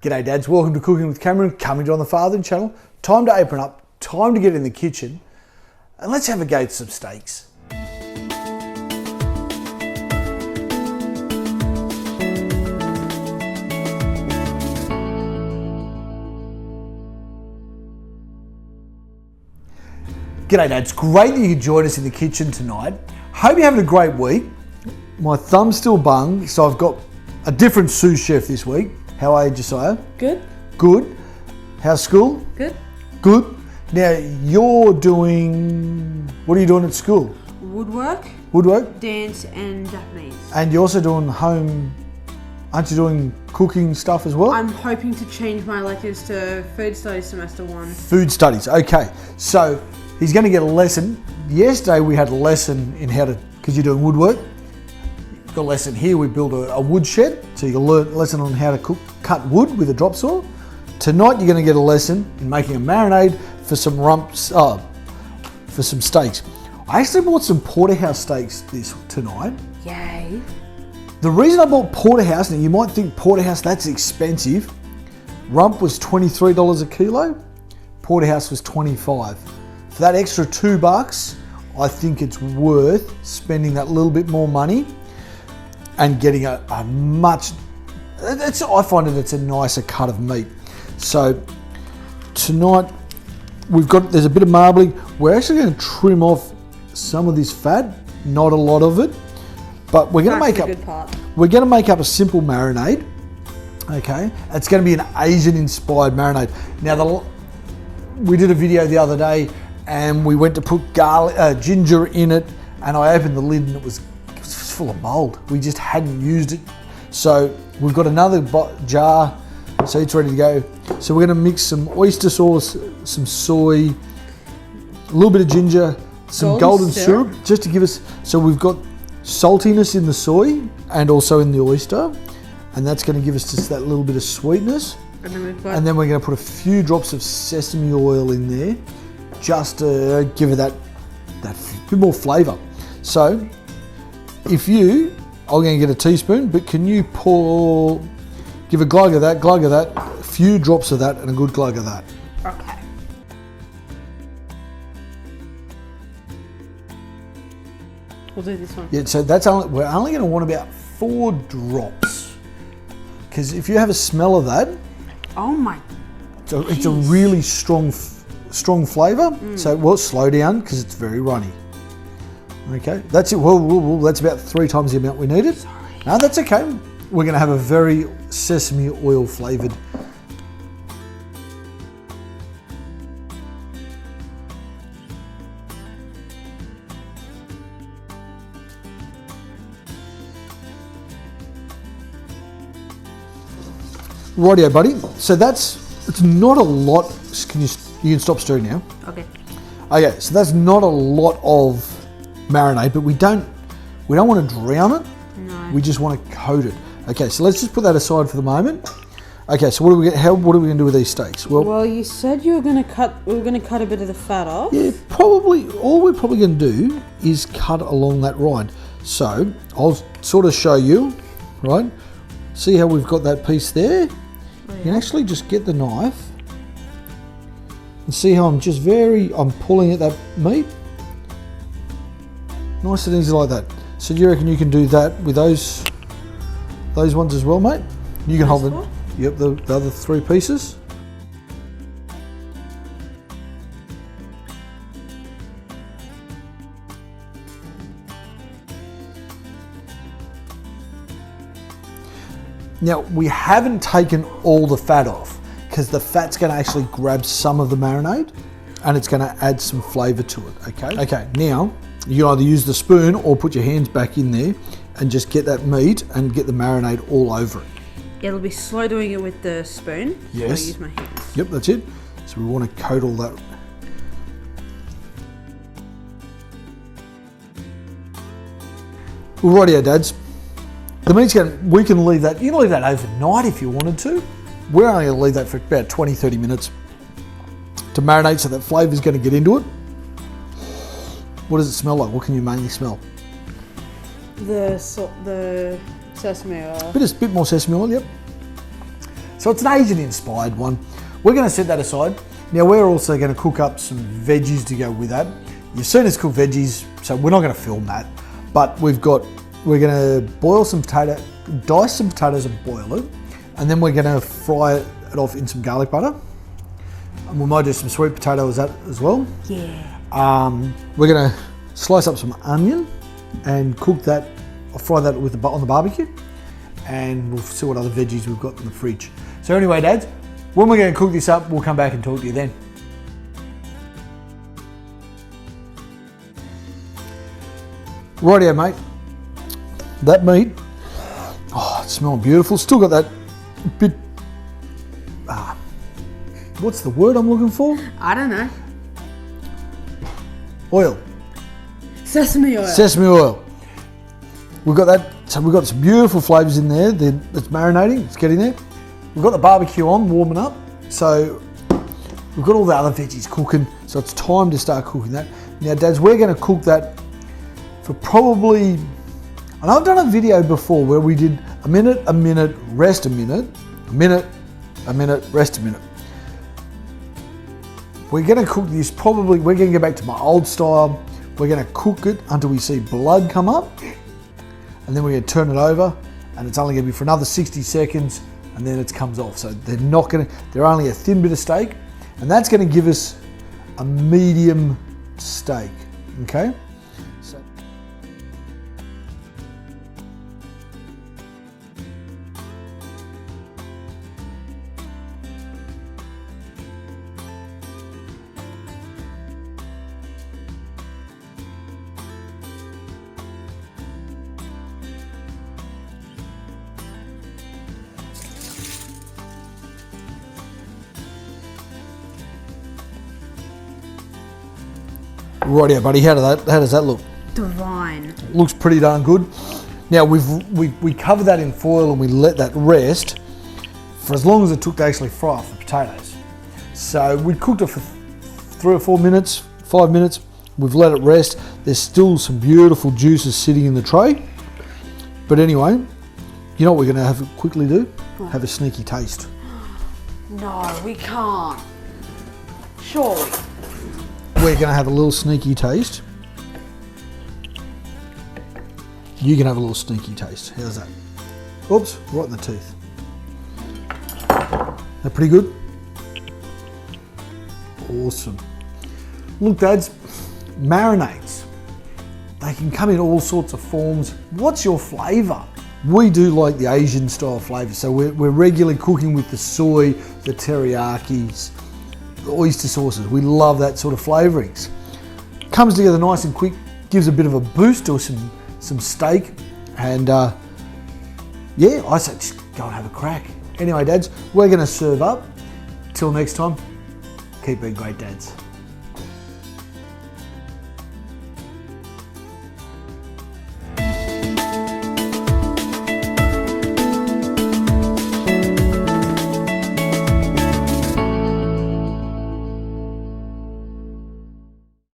G'day dads, welcome to Cooking with Cameron, coming to on the Father channel. Time to open up, time to get in the kitchen, and let's have a go at some steaks. G'day dads, great that you could join us in the kitchen tonight. Hope you're having a great week. My thumb's still bung, so I've got a different sous chef this week. How are you, Josiah? Good. Good. How's school? Good. Good. Now, you're doing... What are you doing at school? Woodwork. Woodwork? Dance and Japanese. And you're also doing home... Aren't you doing cooking stuff as well? I'm hoping to change my electives to food studies semester 1. Food studies, okay. So, he's going to get a lesson. Yesterday we had a lesson in how to... Because you're doing woodwork. Got a lesson here, we built a wood shed. So you can learn a lesson on how to cut wood with a drop saw. Tonight you're going to get a lesson in making a marinade for some for some steaks. I actually bought some porterhouse steaks tonight. Yay. The reason I bought porterhouse, now you might think porterhouse, that's expensive. Rump was $23 a kilo. Porterhouse was $25. For that extra $2, I think it's worth spending that little bit more money and getting a much, I find it's a nicer cut of meat. So tonight there's a bit of marbling. We're actually going to trim off some of this fat, not a lot of it, but we're going to make up a simple marinade. Okay, it's going to be an Asian inspired marinade. Now we did a video the other day and we went to put ginger in it, and I opened the lid and it was full of mold. We just hadn't used it. So we've got another jar, so it's ready to go. So we're going to mix some oyster sauce, some soy, a little bit of ginger, some golden syrup, just to give us, so we've got saltiness in the soy and also in the oyster, and that's going to give us just that little bit of sweetness. And then we're going to put a few drops of sesame oil in there, just to give it that bit more flavour. So I'm going to get a teaspoon, but can you give a glug of that, a few drops of that, and a good glug of that. Okay. We'll do this one. Yeah, so we're only going to want about 4 drops, because if you have a smell of that, oh my, it's a really strong flavour. So we'll slow down because it's very runny. Okay, that's it. Well, that's about 3 times the amount we needed. Sorry. No, that's okay. We're going to have a very sesame oil flavoured. Rightio, buddy. So it's not a lot. You can stop stirring now. Okay. Okay, so that's not a lot of marinade, but we don't want to drown it. No. We just want to coat it. Okay, so let's just put that aside for the moment. Okay, so what are we going to do with these steaks? Well, you said we were going to cut a bit of the fat off. Yeah, probably. All we're probably going to do is cut along that rind. So I'll sort of show you, right? See how we've got that piece there? Oh, yeah. You can actually just get the knife and see how I'm pulling at that meat. Nice and easy like that. So do you reckon you can do that with those ones as well, mate? You can hold them. Yep, the other 3 pieces. Now, we haven't taken all the fat off because the fat's going to actually grab some of the marinade and it's going to add some flavour to it, okay? Okay, now you can either use the spoon or put your hands back in there and just get that meat and get the marinade all over it. It'll be slow doing it with the spoon. Yes. So I'll use my hands. Yep, that's it. So we want to coat all that. Rightio, dads. The meat's we can leave that, you can leave that overnight if you wanted to. We're only going to leave that for about 20-30 minutes to marinate so that flavour's going to get into it. What does it smell like? What can you mainly smell? The sesame oil. Bit more sesame oil, yep. So it's an Asian inspired one. We're going to set that aside. Now we're also going to cook up some veggies to go with that. You've seen us cook veggies, so we're not going to film that. But we're going to boil some potato, dice some potatoes and boil it. And then we're going to fry it off in some garlic butter. And we might do some sweet potatoes as well. Yeah. We're going to slice up some onion and cook that, or fry that on the barbecue. And we'll see what other veggies we've got in the fridge. So anyway, Dads, when we're going to cook this up, we'll come back and talk to you then. Rightio, mate. That meat, oh, it's smelling beautiful. Still got that bit, what's the word I'm looking for? I don't know. Oil. Sesame oil. Sesame oil. We've got that, so we've got some beautiful flavours in there. It's marinating, it's getting there. We've got the barbecue on, warming up. So we've got all the other veggies cooking. So it's time to start cooking that. Now, Dads, we're going to cook that for probably, and I've done a video before where we did a minute, rest a minute, a minute, rest a minute. We're going to cook this probably, we're going to go back to my old style. We're going to cook it until we see blood come up. And then we're going to turn it over, and it's only going to be for another 60 seconds, and then it comes off. So they're only a thin bit of steak, and that's going to give us a medium steak, okay? So, rightio, buddy. How does that look? Divine. Looks pretty darn good. Now we cover that in foil and we let that rest for as long as it took to actually fry off the potatoes. So we cooked it for 3 or 4 minutes, 5 minutes. We've let it rest. There's still some beautiful juices sitting in the tray. But anyway, you know what we're going to have to quickly do? Have a sneaky taste. No, we can't. Surely. We're going to have a little sneaky taste. You can have a little sneaky taste. How's that? Oops, right in the teeth. That pretty good? Awesome. Look, Dads, marinades. They can come in all sorts of forms. What's your flavour? We do like the Asian style flavour, so we're regularly cooking with the soy, the teriyakis, the oyster sauces. We love that sort of flavourings. Comes together nice and quick, gives a bit of a boost or some steak, and yeah, I say just go and have a crack. Anyway, Dads, we're going to serve up. Till next time, keep being great dads.